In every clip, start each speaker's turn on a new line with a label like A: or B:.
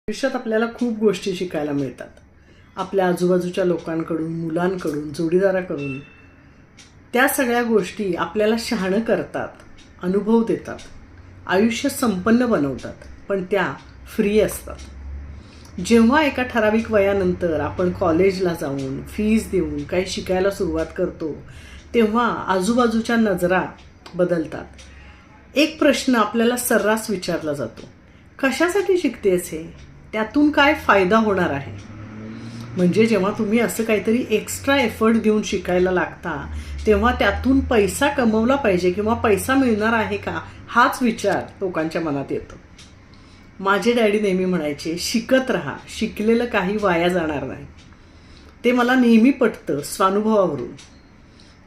A: आयुष्यात आपल्याला खूप गोष्टी शिकायला मिळतात. आपल्या आजूबाजूच्या लोकांकडून, मुलांकडून, जोडीदाराकडून. त्या सगळ्या गोष्टी आपल्याला शहाणं करतात, अनुभव देतात, आयुष्य संपन्न बनवतात, पण त्या फ्री असतात. जेव्हा एका ठराविक वयानंतर आपण कॉलेजला जाऊन फीज देऊन काही शिकायला सुरुवात करतो, तेव्हा आजूबाजूच्या नजरा बदलतात. एक प्रश्न आपल्याला सर्रास विचारला जातो, कशासाठी शिकतेस हे? त्यातून काय फायदा होणार आहे? म्हणजे जेव्हा तुम्ही असं काहीतरी एक्स्ट्रा एफर्ट देऊन शिकायला लागता, तेव्हा त्यातून पैसा कमवला पाहिजे किंवा पैसा मिळणार आहे का, हाच विचार लोकांच्या मनात येतो. माझे डॅडी नेहमी म्हणायचे, शिकत राहा, शिकलेलं काही वाया जाणार नाही. ते मला नेहमी पटतं स्वानुभवावरून.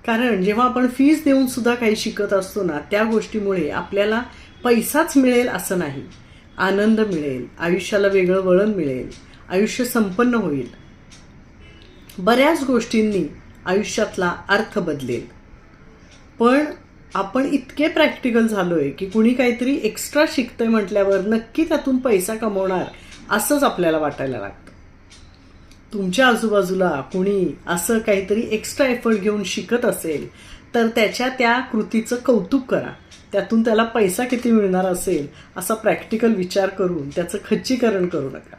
A: कारण जेव्हा आपण फीस देऊन सुद्धा काही शिकत असतो ना, त्या गोष्टीमुळे आपल्याला पैसाच मिळेल असं नाही, आनंद मिळेल, आयुष्याला वेगळं वळण मिळेल, आयुष्य संपन्न होईल, बऱ्याच गोष्टींनी आयुष्यातला अर्थ बदलेल. पण आपण इतके प्रॅक्टिकल झालोय की कुणी काहीतरी एक्स्ट्रा शिकतंय म्हटल्यावर नक्की त्यातून पैसा कमवणार असंच आपल्याला वाटायला लागतं. तुमच्या आजूबाजूला कुणी असं काहीतरी एक्स्ट्रा एफर्ट घेऊन शिकत असेल तर त्याच्या त्या कृतीचं कौतुक करा. त्यातून त्याला पैसा किती मिळणार असेल असा प्रॅक्टिकल विचार करून त्याचं खच्चीकरण करू नका.